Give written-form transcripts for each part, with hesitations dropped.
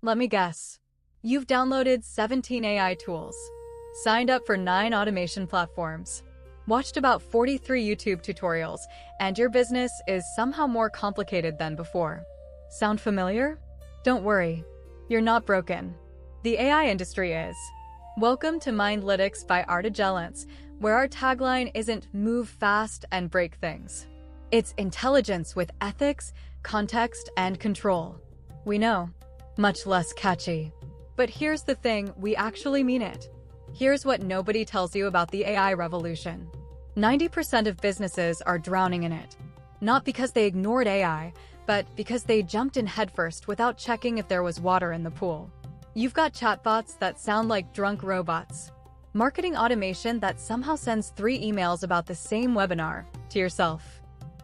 Let me guess. You've downloaded 17 AI tools, signed up for 9 automation platforms, watched about 43 YouTube tutorials, and your business is somehow more complicated than before. Sound familiar? Don't worry, you're not broken. The AI industry is. Welcome to Mindlytics by Artigellence, where our tagline isn't move fast and break things. It's intelligence with ethics, context, and control. We know, much less catchy. But here's the thing, we actually mean it. Here's what nobody tells you about the AI revolution. 90% of businesses are drowning in it. Not because they ignored AI, but because they jumped in headfirst without checking if there was water in the pool. You've got chatbots that sound like drunk robots. Marketing automation that somehow sends 3 emails about the same webinar to yourself.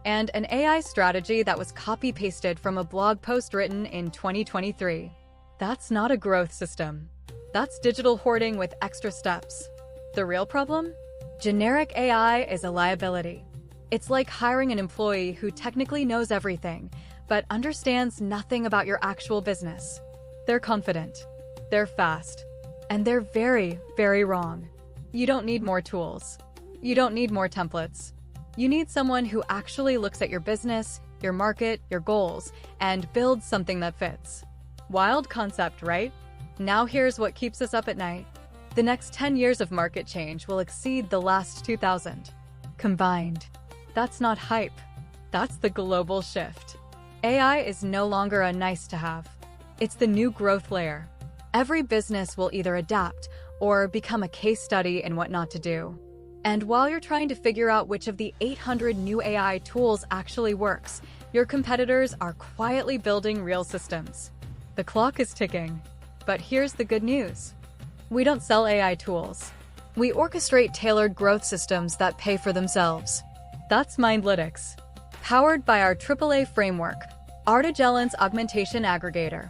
And an AI strategy that was copy-pasted from a blog post written in 2023. That's not a growth system. That's digital hoarding with extra steps. The real problem? Generic AI is a liability. It's like hiring an employee who technically knows everything, but understands nothing about your actual business. They're confident, they're fast, and they're very, very wrong. You don't need more tools. You don't need more templates. You need someone who actually looks at your business, your market, your goals, and builds something that fits. Wild concept, right? Now here's what keeps us up at night. The next 10 years of market change will exceed the last 2,000. Combined. That's not hype. That's the global shift. AI is no longer a nice-to-have. It's the new growth layer. Every business will either adapt or become a case study in what not to do. And while you're trying to figure out which of the 800 new AI tools actually works, your competitors are quietly building real systems. The clock is ticking. But here's the good news. We don't sell AI tools. We orchestrate tailored growth systems that pay for themselves. That's Mindlytics. Powered by our AAA framework, Artigellence Augmentation Aggregator.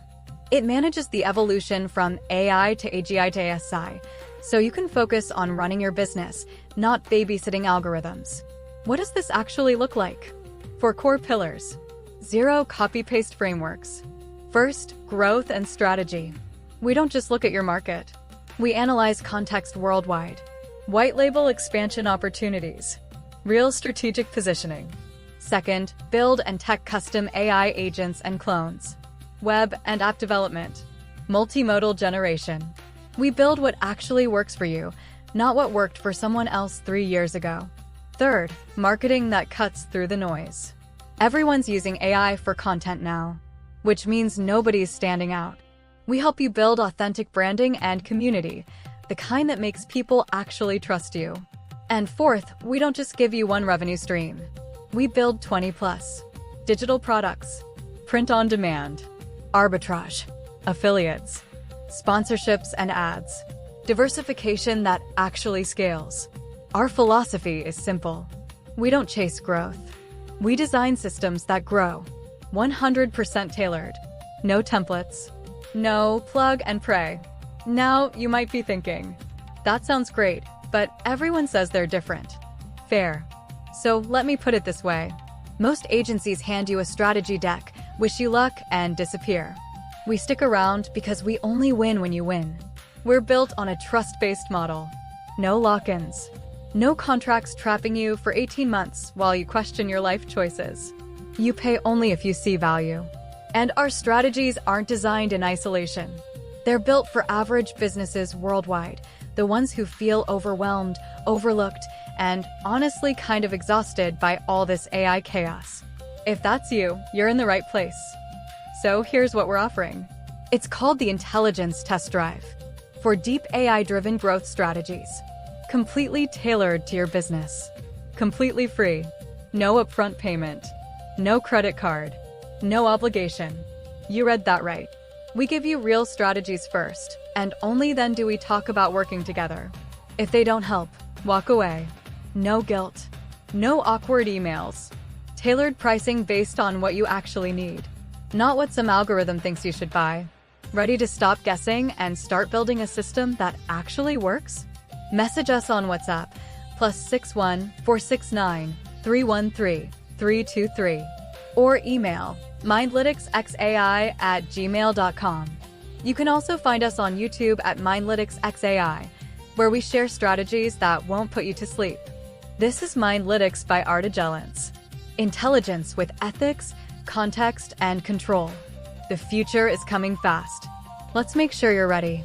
It manages the evolution from AI to AGI to ASI, so you can focus on running your business, not babysitting algorithms. What does this actually look like? 4 core pillars. 0 copy-paste frameworks. First, growth and strategy. We don't just look at your market. We analyze context worldwide. White label expansion opportunities. Real strategic positioning. Second, build and tech custom AI agents and clones. Web and app development. Multimodal generation. We build what actually works for you, not what worked for someone else 3 years ago. Third, marketing that cuts through the noise. Everyone's using AI for content now, which means nobody's standing out. We help you build authentic branding and community, the kind that makes people actually trust you. And fourth, we don't just give you one revenue stream. We build 20+ digital products, print on demand, arbitrage, affiliates, sponsorships and ads, diversification that actually scales. Our philosophy is simple. We don't chase growth. We design systems that grow, 100% tailored, no templates, no plug and pray. Now you might be thinking, that sounds great, but everyone says they're different. Fair. So let me put it this way. Most agencies hand you a strategy deck, wish you luck, and disappear. We stick around because we only win when you win. We're built on a trust-based model. No lock-ins. No contracts trapping you for 18 months while you question your life choices. You pay only if you see value. And our strategies aren't designed in isolation. They're built for average businesses worldwide, the ones who feel overwhelmed, overlooked, and honestly kind of exhausted by all this AI chaos. If that's you, you're in the right place. So here's what we're offering. It's called the Intelligence Test Drive for deep AI-driven growth strategies. Completely tailored to your business. Completely free. No upfront payment. No credit card. No obligation. You read that right. We give you real strategies first, and only then do we talk about working together. If they don't help, walk away. No guilt. No awkward emails. Tailored pricing based on what you actually need, not what some algorithm thinks you should buy. Ready to stop guessing and start building a system that actually works? Message us on WhatsApp, +61 469 313 323, or email mindlyticsxai@gmail.com. You can also find us on YouTube at Mindlytics XAI, where we share strategies that won't put you to sleep. This is Mindlytics by Artigellence. Intelligence with ethics, context, and control. The future is coming fast. Let's make sure you're ready.